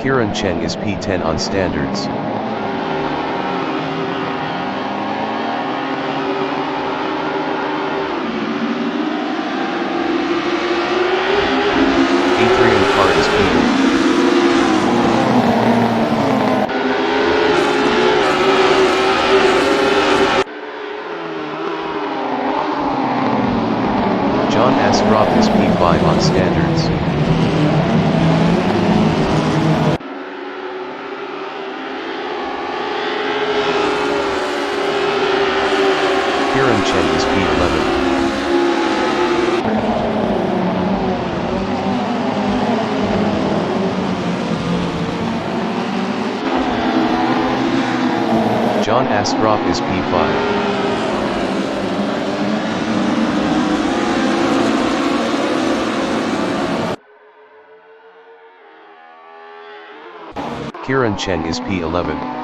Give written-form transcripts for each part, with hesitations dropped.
Kieran Cheng is P10 on standards. Adrian Carr is P8. John Asgrop is P5 on standards. Kieran Cheng is P11. John Asgrop is P5. Kieran Cheng is P11.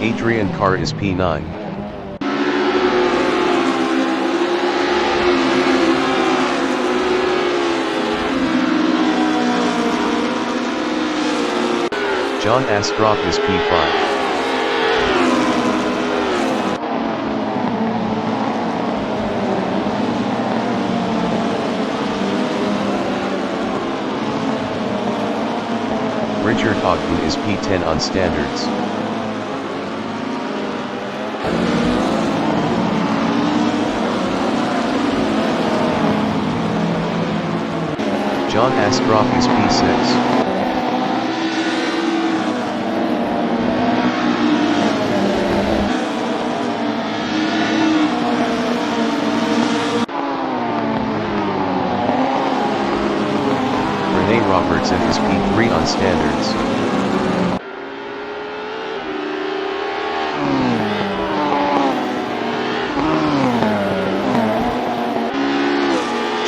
Adrian Carr is P9. John Asgrop is P5. Richard Ogden is P10 on standards. John Asgrop is P6. Rene Robertson is P3 on standards.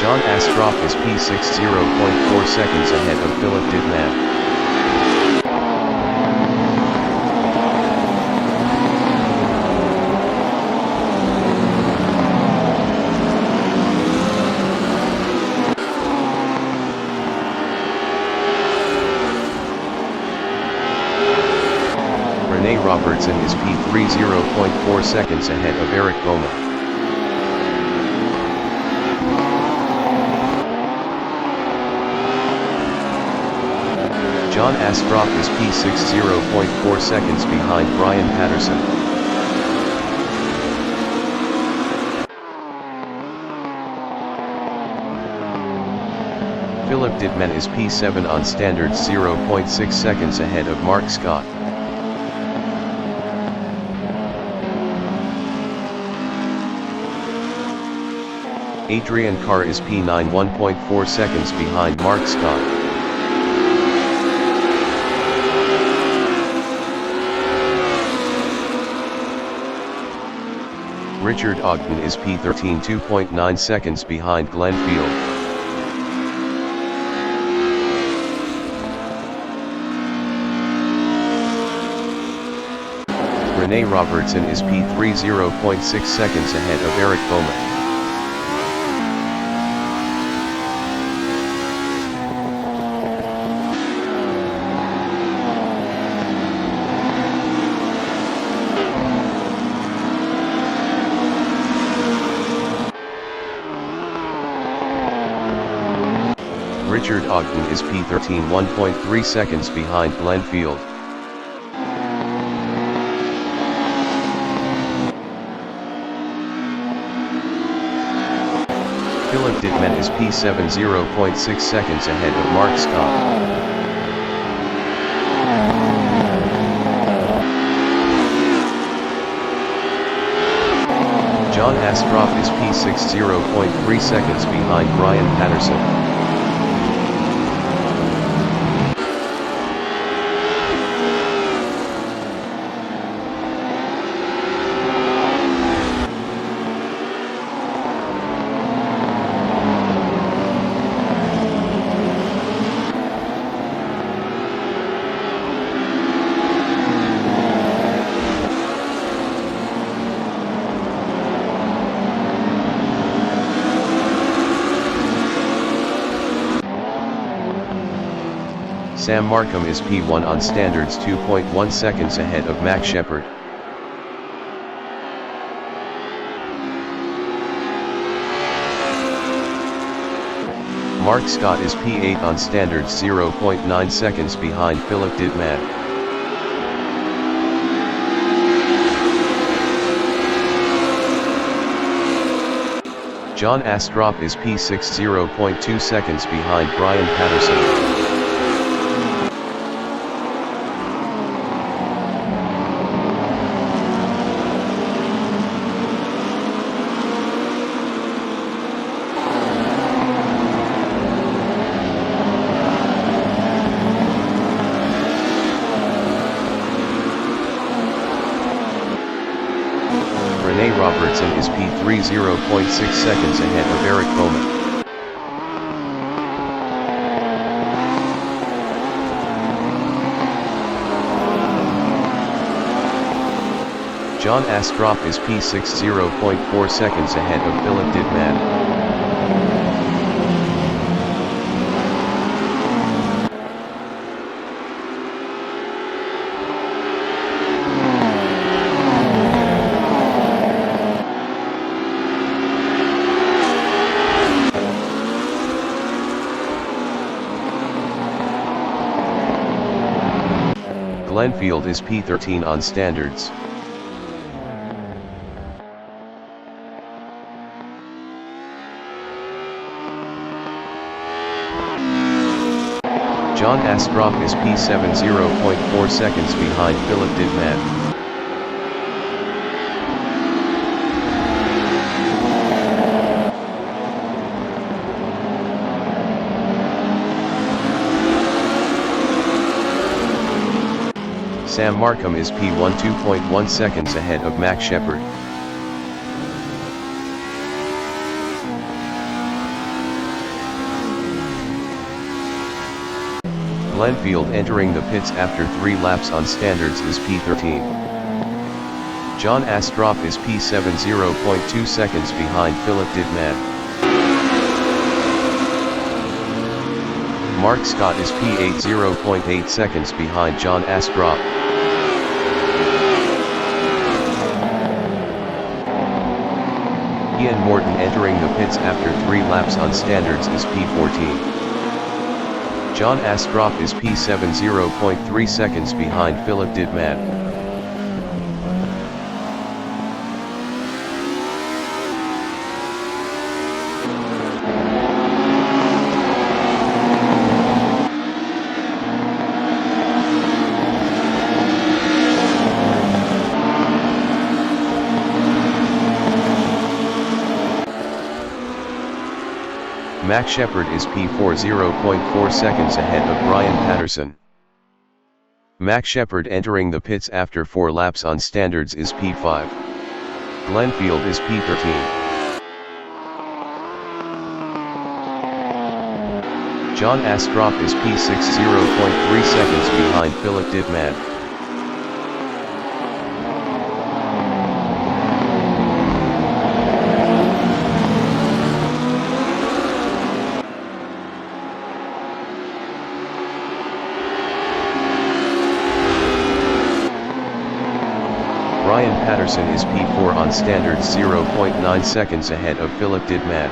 John Asgrop is P6, 0.4 seconds ahead of Philip Dittman. Rene Robertson is P3, 0.4 seconds ahead of Eric Bowman. John Asgrop is P6, 0.4 seconds behind Brian Patterson. Philip Dittman is P7 on standards, 0.6 seconds ahead of Mark Scott. Adrian Carr is P9, 1.4 seconds behind Mark Scott. Richard Ogden is P13, 2.9 seconds behind Glenn Field. Rene Robertson is P3, 0.6 seconds ahead of Eric Bowman. Richard Ogden is P13, 1.3 seconds behind Glenn Field. Philip Dittman is P7, 0.6 seconds ahead of Mark Scott. John Asgrop is P6, 0.3 seconds behind Brian Patterson. Sam Markham is P1 on standards, 2.1 seconds ahead of Max Shepard. Mark Scott is P8 on standards, 0.9 seconds behind Philip Dittman. John Astrup is P6, 0.2 seconds behind Brian Patterson. Rene Robertson is P3, 0.6 seconds ahead of Eric Bowman. John Astrup is P6, 0.4 seconds ahead of Philip Dittman. Glenfield is P13 on standards. John Astrup is P7, 0.4 seconds behind Philip Dittman. Sam Markham is P1, 2.1 seconds ahead of Max Shepard. Glenfield entering the pits after 3 laps on standards is P13. John Astrup is P7, 0.2 seconds behind Philip Dittman. Mark Scott is P8, 0.8 seconds behind John Astrup. Ian Morton entering the pits after 3 laps on standards is P14. John Astrup is P7, 0.3 seconds behind Philip Dittman. Max Shepard is P4, 0.4 seconds ahead of Brian Patterson. Max Shepard entering the pits after 4 laps on standards is P5. Glenfield is P13. John Astrup is P6, 0.3 seconds behind Philip Dittman. Brian Patterson is P4 on standards, 0.9 seconds ahead of Philip Dittman.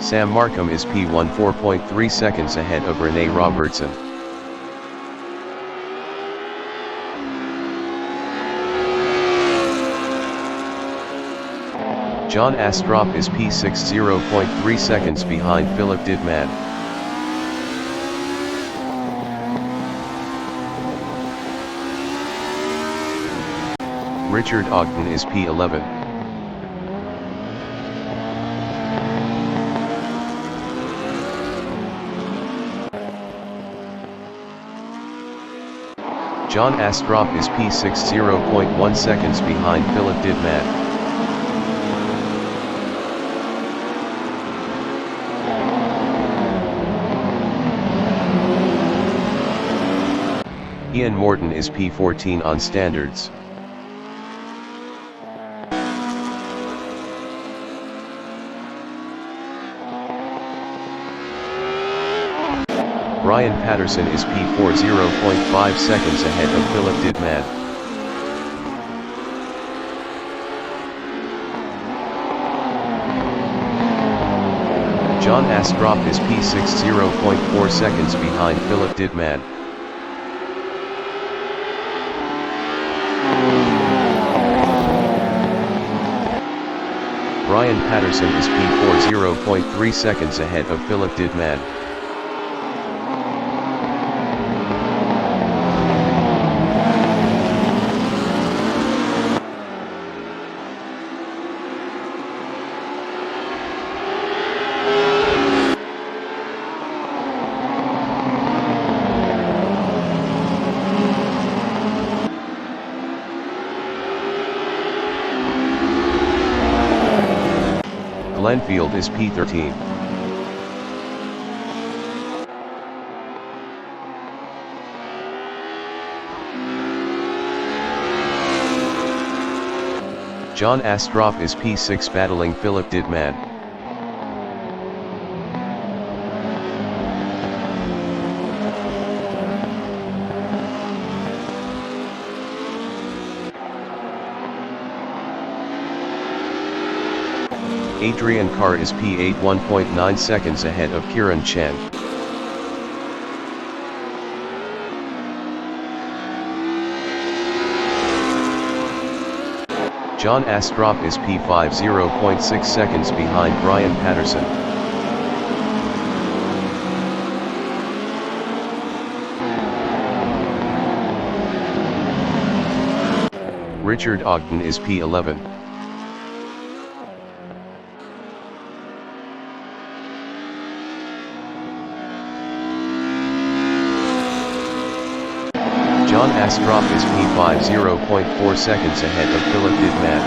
Sam Markham is P1, 4.3 seconds ahead of Rene Robertson. John Astrup is P6, 0.3 seconds behind Philip Dittman. Richard Ogden is P11. John Astrup is P6, 0.1 seconds behind Philip Dittman. Ian Morton is P14 on standards. Brian Patterson is P4 0.5 seconds ahead of Philip Didman. John Astrup is P6 0.4 seconds behind Philip Didman. Brian Patterson is P4 0.3 seconds ahead of Philip Didman. Glenfield is P13. John Astrup is P6 battling Philip Didman. Adrian Carr is P8 1.9 seconds ahead of Kieran Chen. John Astrup is P5 0.6 seconds behind Brian Patterson. Richard Ogden is P11. John Astrup is P5 0.4 seconds ahead of Philip Didman.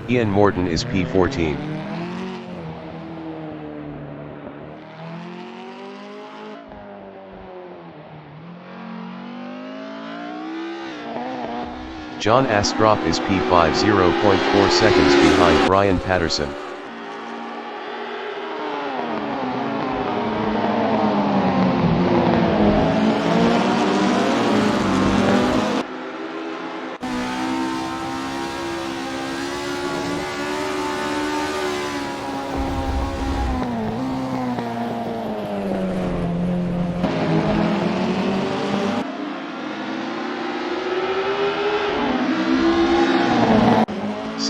Ian Morton is P14. John Astrup is P5 0.4 seconds behind Brian Patterson.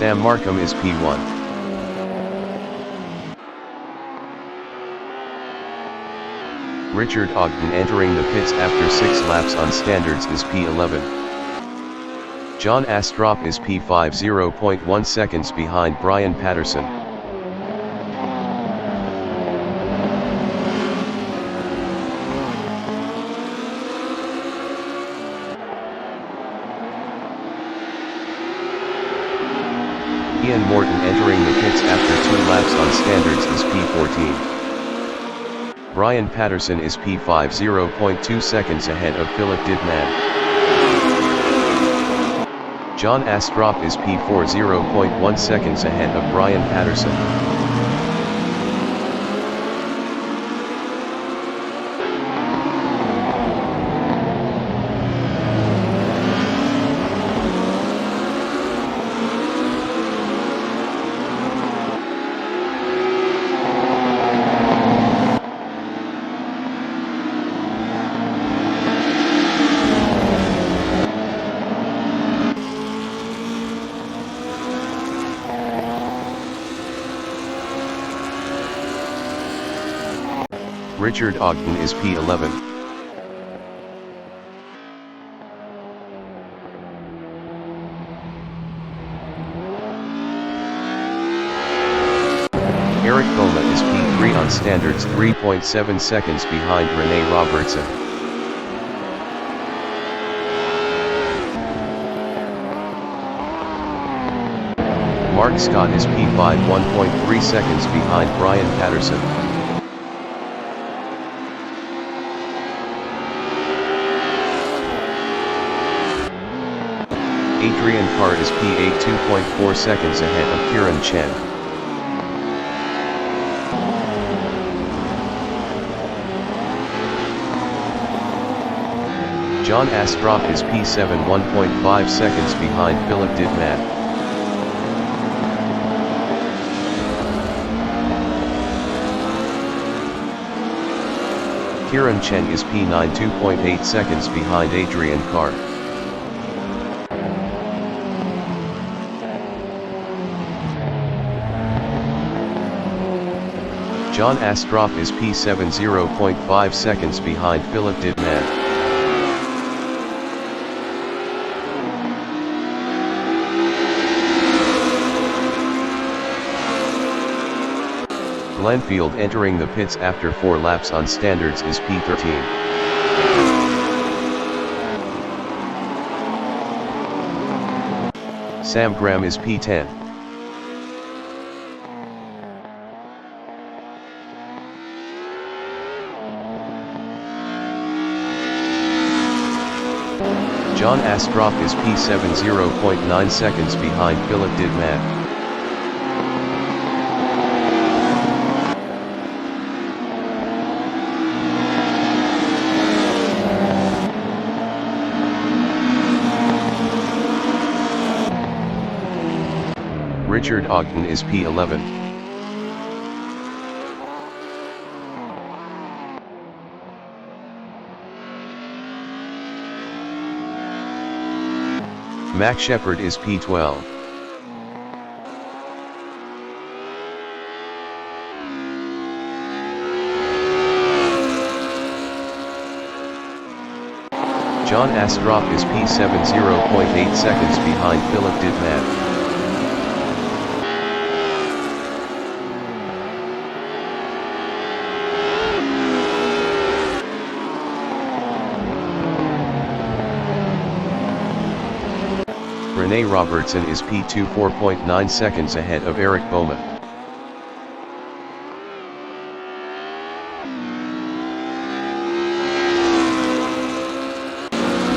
Sam Markham is P1. Richard Ogden entering the pits after 6 laps on standards is P11. John Astrup is P5 0.1 seconds behind Brian Patterson. Ian Morton entering the pits after 2 laps on standards is P14. Brian Patterson is P5 0.2 seconds ahead of Philip Didman. John Astrup is P4 0.1 seconds ahead of Brian Patterson. Richard Ogden is P11. Eric Boma is P3 on standards, 3.7 seconds behind Rene Robertson. Mark Scott is P5 1.3 seconds behind Brian Patterson. Adrian Carr is P8 2.4 seconds ahead of Kieran Chen. John Astrup is P7 1.5 seconds behind Philip Dittman. Kieran Chen is P9 2.8 seconds behind Adrian Carr. John Astrup is P7 0.5 seconds behind Philip Dittman. Glenfield entering the pits after 4 laps on standards is P13. Sam Graham is P10. John Astrup is P7 0.9 seconds behind Philip Dittman. Richard Ogden is P11. Max Shepard is P12. John Astrup is P7 0.8 seconds behind Philip Dittman. Rene Robertson is P2 4.9 seconds ahead of Eric Bowman.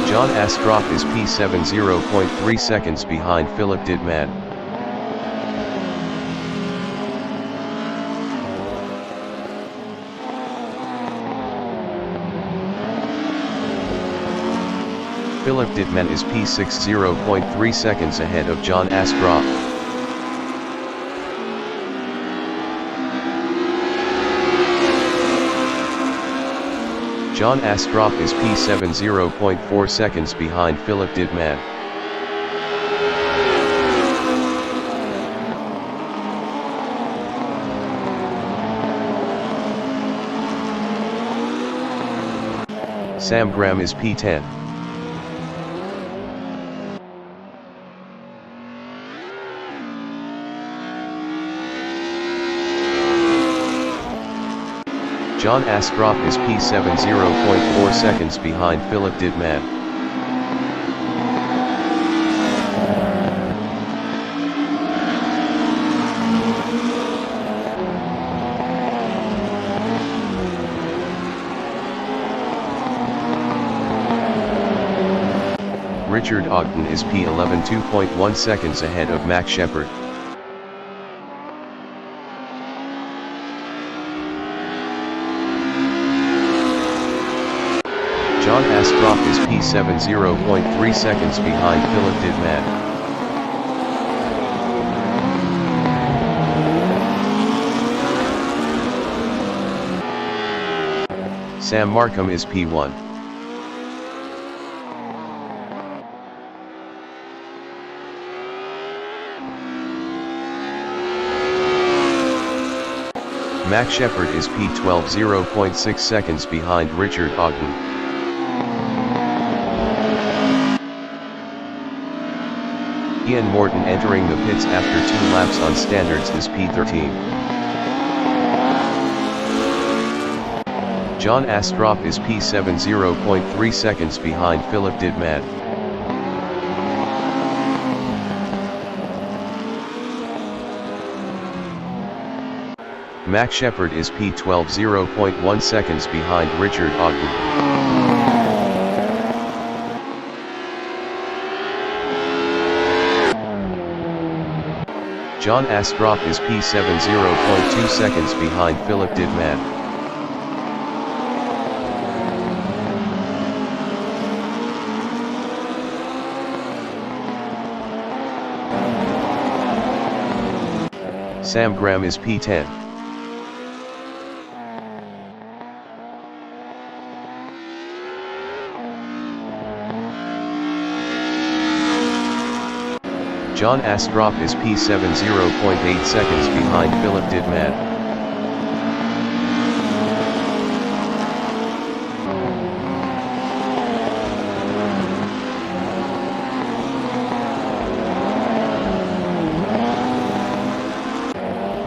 John Astrup is P7 0.3 seconds behind Philip Dittman. Philip Dittman is P6 0.3 seconds ahead of John Astrup. John Astrup is P7 0.4 seconds behind Philip Dittman. Sam Graham is P10. John Astrup is P7 0.4 seconds behind Philip Dittman. Richard Ogden is P11 2.1 seconds ahead of Max Shepard. John Astrup is P7 0.3 seconds behind Philip Dittman. Sam Markham is P1. Max Shepard is P12 0.6 seconds behind Richard Ogden. Ian Morton entering the pits after 2 laps on standards is P13. John Astrup is P7 0.3 seconds behind Philip Dittman. Max Shepard is P12 0.1 seconds behind Richard Ogden. John Astrop is P7 0.2 seconds behind Philip Didman. Sam Graham is P10. John Astrop is P7 0.8 seconds behind Philip Didman.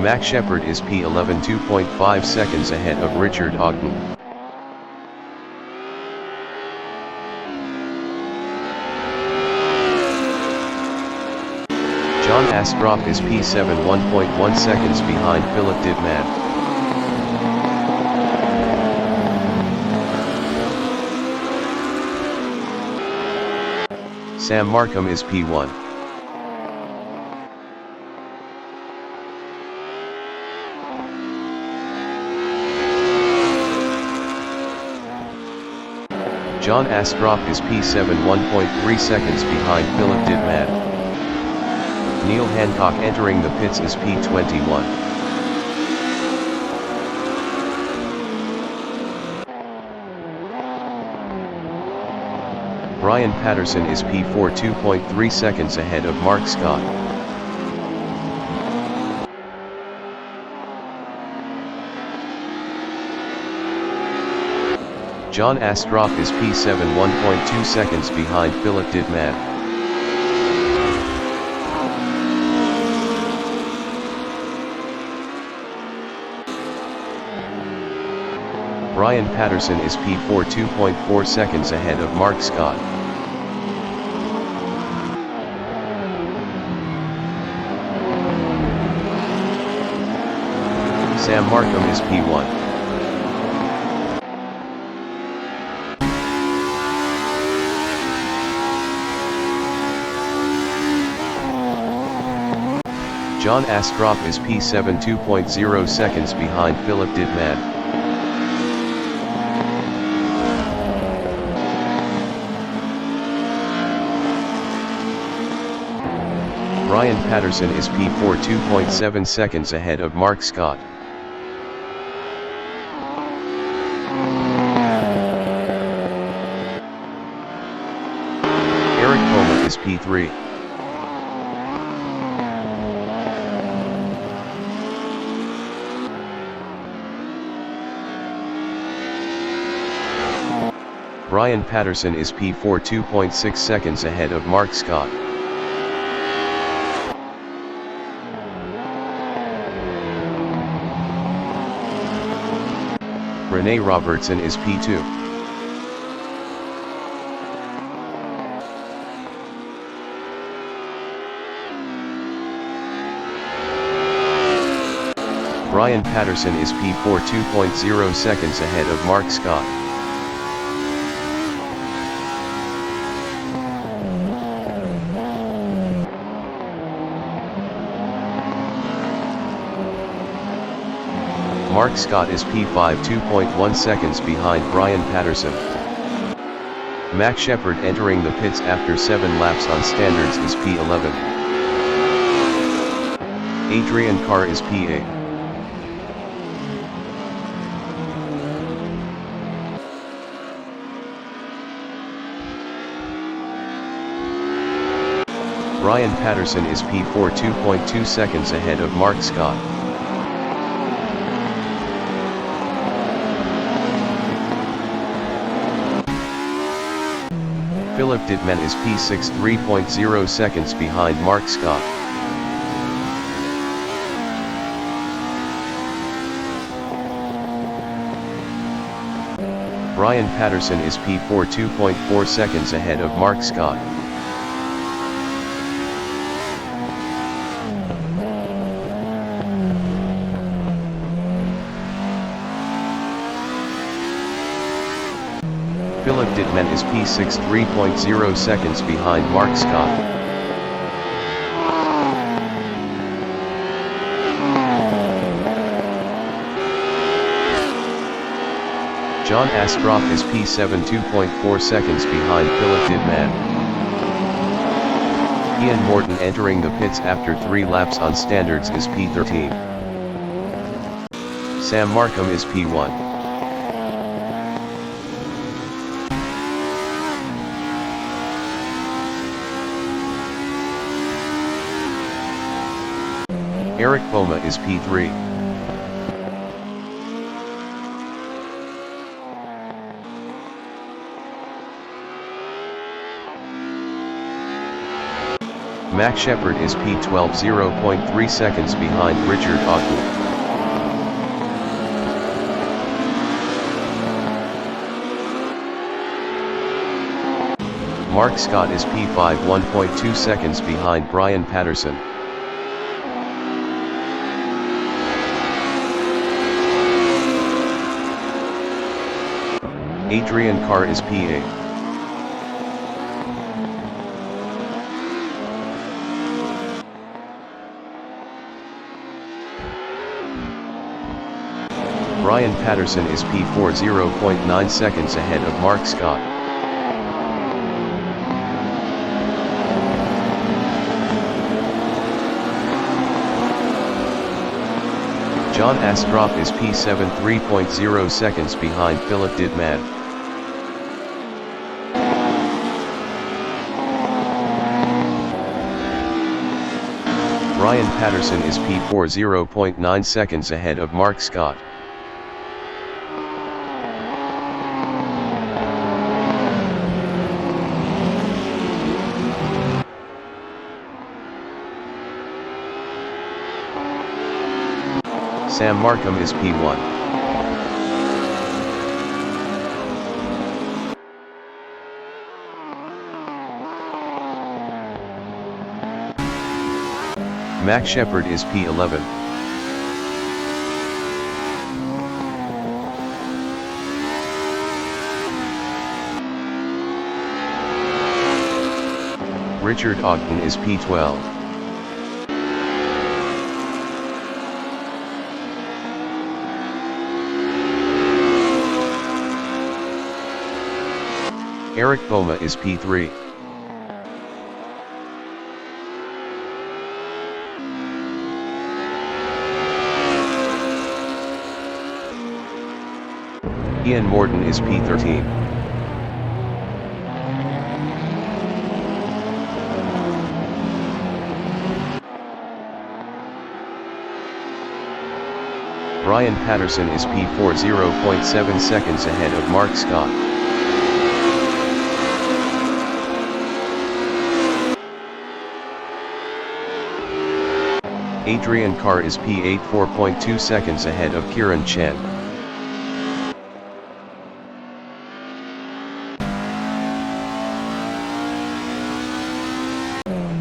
Max Shepard is P11 2.5 seconds ahead of Richard Ogden. John Astrop is P7 1.1 seconds behind Philip Didman. Sam Markham is P1. John Astrop is P7 1.3 seconds behind Philip Didman. Neil Hancock entering the pits is P21. Brian Patterson is P4 2.3 seconds ahead of Mark Scott. John Astrop is P7 1.2 seconds behind Philip Didman. Brian Patterson is P4 2.4 seconds ahead of Mark Scott. Sam Markham is P1. John Astrop is P7 2.0 seconds behind Philip Didman. Brian Patterson is P4 2.7 seconds ahead of Mark Scott. Eric Poma is P3. Brian Patterson is P4 2.6 seconds ahead of Mark Scott. Rene Robertson is P2. Brian Patterson is P4 2.0 seconds ahead of Mark Scott. Mark Scott is P5 2.1 seconds behind Brian Patterson. Max Shepard entering the pits after 7 laps on standards is P11. Adrian Carr is P8. Brian Patterson is P4 2.2 seconds ahead of Mark Scott. Philip Didman is P6 3.0 seconds behind Mark Scott. Brian Patterson is P4 2.4 seconds ahead of Mark Scott. Philip Didman is P6 3.0 seconds behind Mark Scott. John Astroff is P7 2.4 seconds behind Philip Didman. Ian Morton entering the pits after 3 laps on standards is P13. Sam Markham is P1. Eric Boma is P3. Max Shepard is P12 0.3 seconds behind Richard Ogden. Mark Scott is P5 1.2 seconds behind Brian Patterson. Adrian Carr is P8. Brian Patterson is P4 0.9 seconds ahead of Mark Scott. John Astroff is P7 3.0 seconds behind Philip Didman. Brian Patterson is P4 0.9 seconds ahead of Mark Scott. Sam Markham is P1. Max Shepard is P11. Richard Ogden is P12. Eric Boma is P3. Ian Morton is P13. Brian Patterson is P4 0.7 seconds ahead of Mark Scott. Adrian Carr is P8 4.2 seconds ahead of Kieran Chen.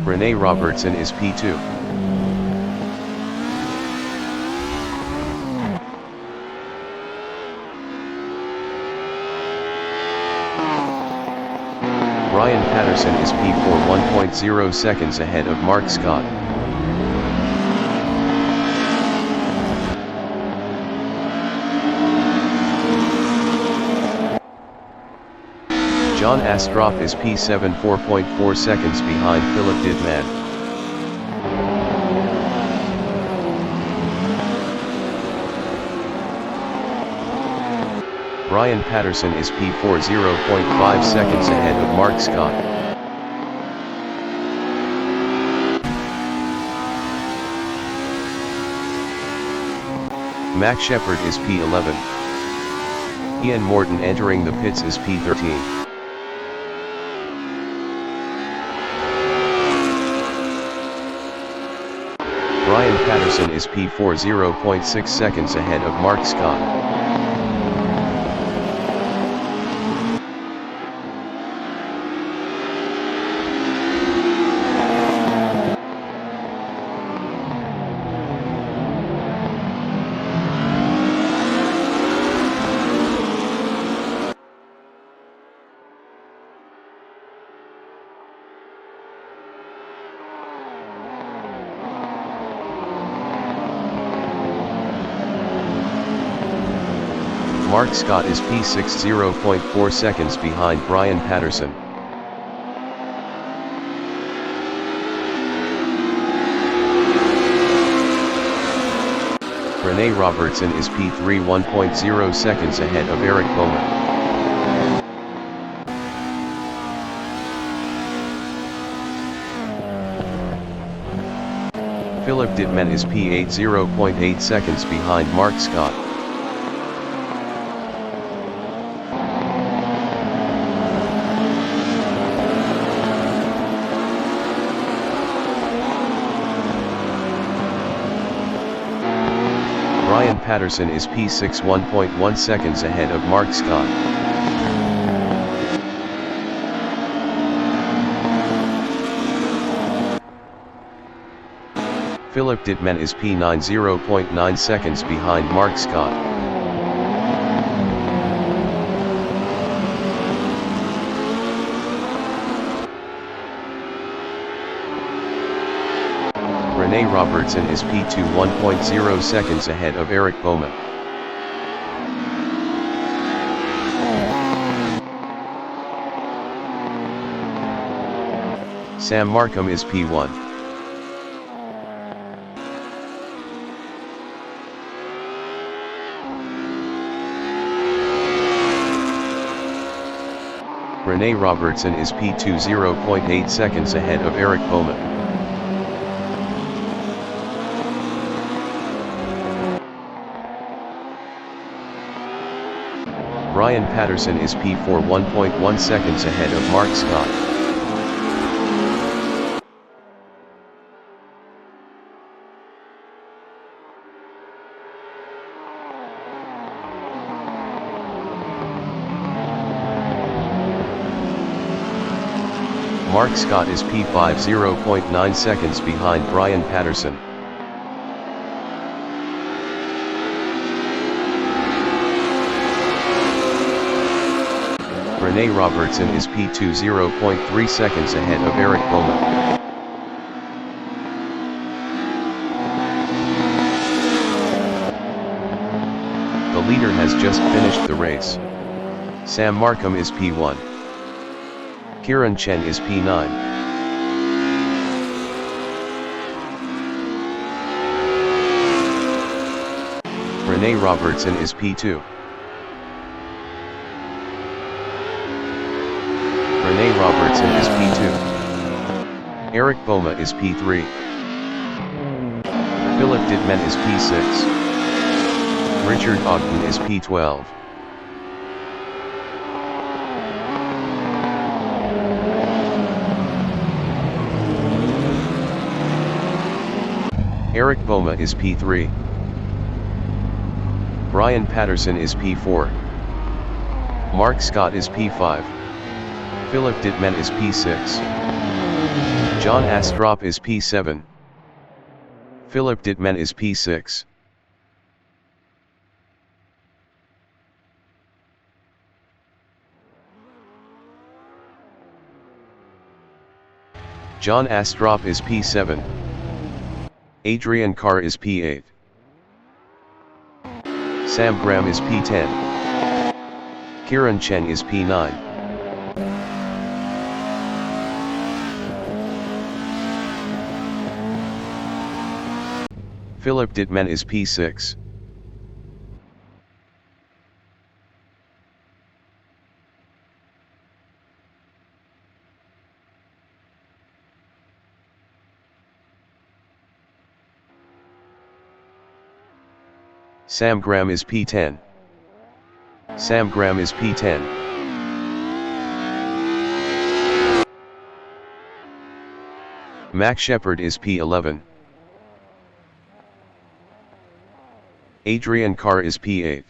Rene Robertson is P2. Brian Patterson is P4 1.0 seconds ahead of Mark Scott. John Astroff is P7 4.4 seconds behind Philip Didman. Brian Patterson is P4 0.5 seconds ahead of Mark Scott. Max Shepard is P11. Ian Morton entering the pits is P13. Brian Patterson is P4 0.6 seconds ahead of Mark Scott. Mark Scott is P6 0.4 seconds behind Brian Patterson. Rene Robertson is P3 1.0 seconds ahead of Eric Bowman. Philip Dittman is P8 0.8 seconds behind Mark Scott. Brian Patterson is P6 1.1 seconds ahead of Mark Scott. Philip Dittman is P9 0.9 seconds behind Mark Scott. Rene Robertson is P2 1.0 seconds ahead of Eric Bowman. Sam Markham is P1. Rene Robertson is P2 0.8 seconds ahead of Eric Bowman. Brian Patterson is P4 1.1 seconds ahead of Mark Scott. Mark Scott is P5 0.9 seconds behind Brian Patterson. Rene Robertson is P2 0.3 seconds ahead of Eric Bowman. The leader has just finished the race. Sam Markham is P1. Kieran Chen is P9. Rene Robertson is P2. Rene Robertson is P2. Eric Bowman is P3. Philip Dittman is P6. Richard Ogden is P12. Eric Bowman is P3. Brian Patterson is P4. Mark Scott is P5. Philip Dittman is P6. John Astrop is P7. Philip Dittman is P6. John Astrop is P7. Adrian Carr is P8. Sam Graham is P10. Kieran Chen is P9. Philip Dittman is P6. Sam Graham is P10. Sam Graham is P10. Max Shepard is P11. Adrian Carr is P8.